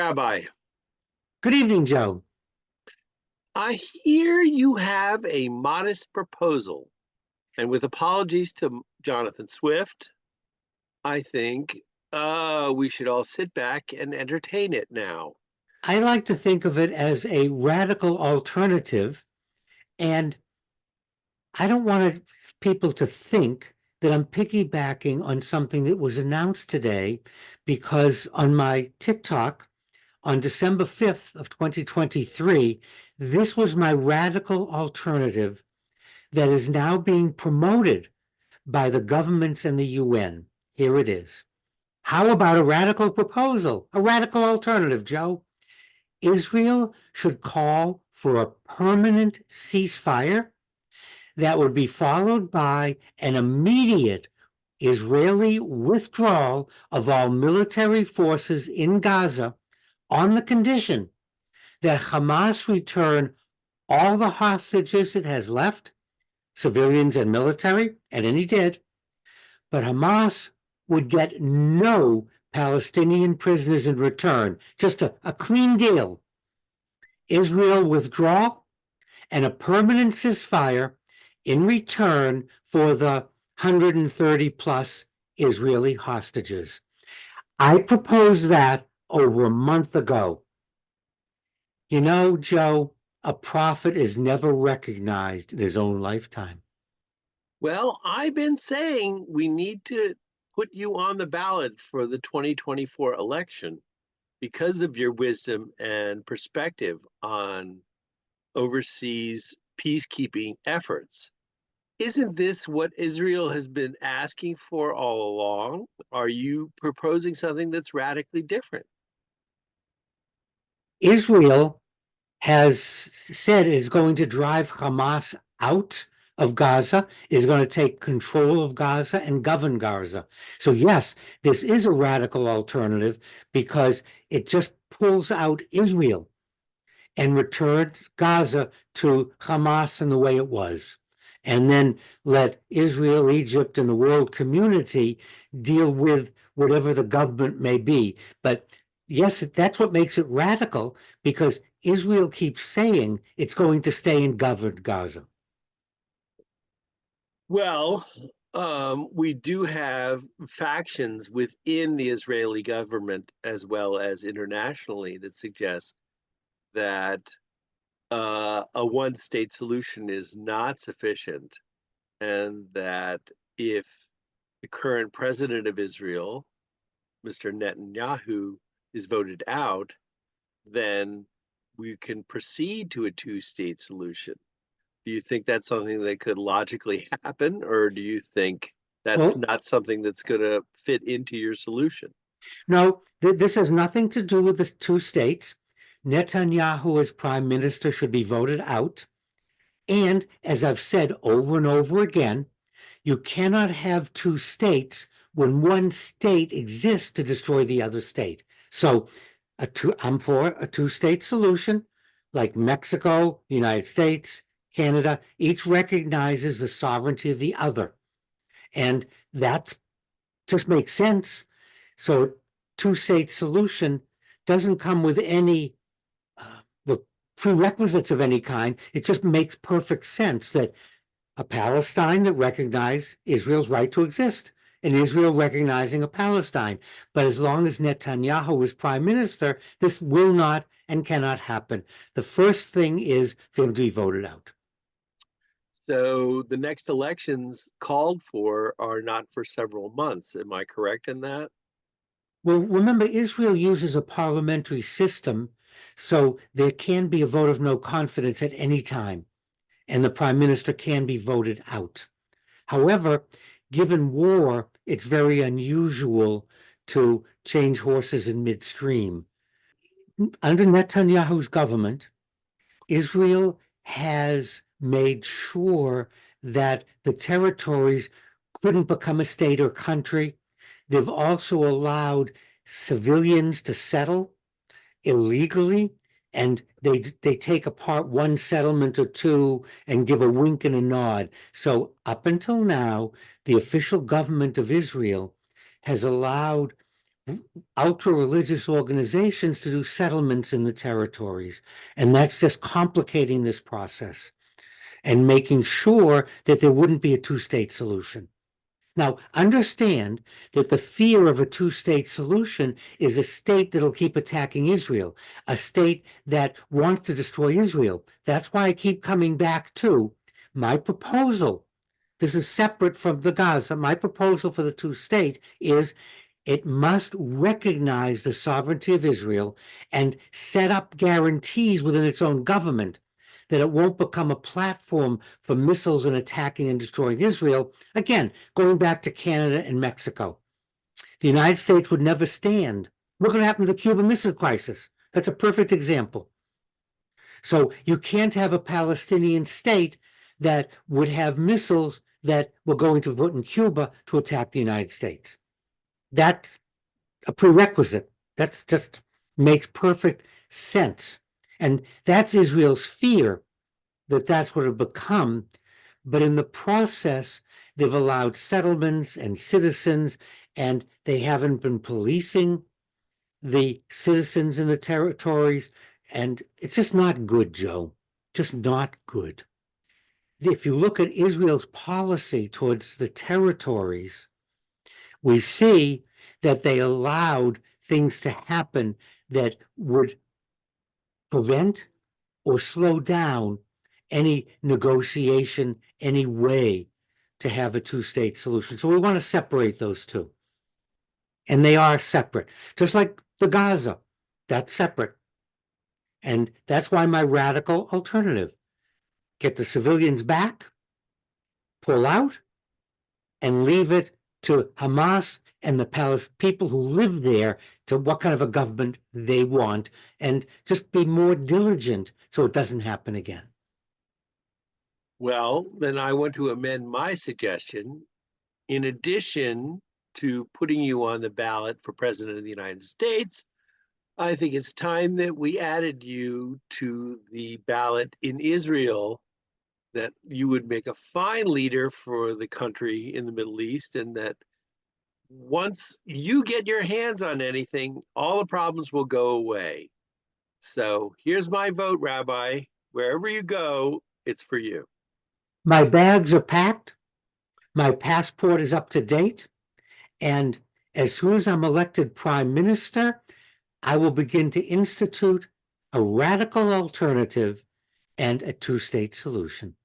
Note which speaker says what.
Speaker 1: Rabbi.
Speaker 2: Good evening, Joe.
Speaker 1: I hear you have a modest proposal, and with apologies to Jonathan Swift, I think we should all sit back and entertain it now.
Speaker 2: I like to think of it as a radical alternative, and I don't want people to think that I'm piggybacking on something that was announced today, because on my TikTok on December 5th of 2023, this was my radical alternative that is now being promoted by the governments and the UN. Here it is. How about a radical proposal, a radical alternative, Joe? Israel should call for a permanent ceasefire that would be followed by an immediate Israeli withdrawal of all military forces in Gaza on the condition that Hamas return all the hostages it has left, civilians and military, and any dead, but Hamas would get no Palestinian prisoners in return, just a clean deal. Israel withdraw and a permanent ceasefire in return for the 130 plus Israeli hostages. I proposed that over a month ago. You know, Joe, a prophet is never recognized in his own lifetime.
Speaker 1: Well, I've been saying we need to put you on the ballot for the 2024 election because of your wisdom and perspective on overseas peacekeeping efforts. Isn't this what Israel has been asking for all along? Are you proposing something that's radically different?
Speaker 2: Israel has said is going to drive Hamas out of Gaza, is going to take control of Gaza and govern Gaza. So yes, this is a radical alternative because it just pulls out Israel and returns Gaza to Hamas in the way it was. And then let Israel, Egypt, and the world community deal with whatever the government may be. But yes, that's what makes it radical, because Israel keeps saying it's going to stay and govern Gaza.
Speaker 1: Well, we do have factions within the Israeli government as well as internationally that suggest that a one state solution is not sufficient, and that if the current president of Israel, Mr. Netanyahu, is voted out, then we can proceed to a two-state solution. Do you think that's something that could logically happen, or do you think that's
Speaker 2: Well,
Speaker 1: not something that's going to fit into your solution?
Speaker 2: no, this has nothing to do with the two states. Netanyahu as prime minister should be voted out. And as I've said over and over again, you cannot have two states when one state exists to destroy the other state. So I'm for a two-state solution, like Mexico, the United States, Canada, each recognizes the sovereignty of the other. And that just makes sense. So two-state solution doesn't come with any prerequisites of any kind. It just makes perfect sense that a Palestine that recognizes Israel's right to exist, and Israel recognizing a Palestine. But as long as Netanyahu is prime minister, this will not and cannot happen. The first thing is for him to be voted out.
Speaker 1: So the next elections called for are not for several months. Am I correct in that?
Speaker 2: Well, remember, Israel uses a parliamentary system, so there can be a vote of no confidence at any time, and the prime minister can be voted out. However, given war, it's very unusual to change horses in midstream. Under Netanyahu's government, Israel has made sure that the territories couldn't become a state or country. They've also allowed civilians to settle illegally, and they take apart one settlement or two and give a wink and a nod. So up until now, the official government of Israel has allowed ultra-religious organizations to do settlements in the territories. And that's just complicating this process and making sure that there wouldn't be a two-state solution. Now, understand that the fear of a two-state solution is a state that'll keep attacking Israel, a state that wants to destroy Israel. That's why I keep coming back to my proposal. This is separate from the Gaza. My proposal for the two-state is it must recognize the sovereignty of Israel and set up guarantees within its own government that it won't become a platform for missiles and attacking and destroying Israel. Again, going back to Canada and Mexico, the United States would never stand. Look what happened to the Cuban Missile Crisis. That's a perfect example. So you can't have a Palestinian state that would have missiles that were going to be put in Cuba to attack the United States. That's a prerequisite. That just makes perfect sense. And that's Israel's fear that that's what it will become. But in the process, they've allowed settlements and citizens, and they haven't been policing the citizens in the territories. And it's just not good, Joe. Just not good. If you look at Israel's policy towards the territories, we see that they allowed things to happen that would prevent or slow down any negotiation, any way to have a two-state solution. So we want to separate those two. And they are separate, just like the Gaza, that's separate. And that's why my radical alternative, get the civilians back, pull out, and leave it to Hamas and the people who live there to what kind of a government they want, and just be more diligent so it doesn't happen again.
Speaker 1: Well, then I want to amend my suggestion. In addition to putting you on the ballot for President of the United States, I think it's time that we added you to the ballot in Israel, that you would make a fine leader for the country in the Middle East, and that once you get your hands on anything, all the problems will go away. So here's my vote, Rabbi. Wherever you go, it's for you.
Speaker 2: My bags are packed. My passport is up to date. And as soon as I'm elected prime minister, I will begin to institute a radical alternative and a two-state solution.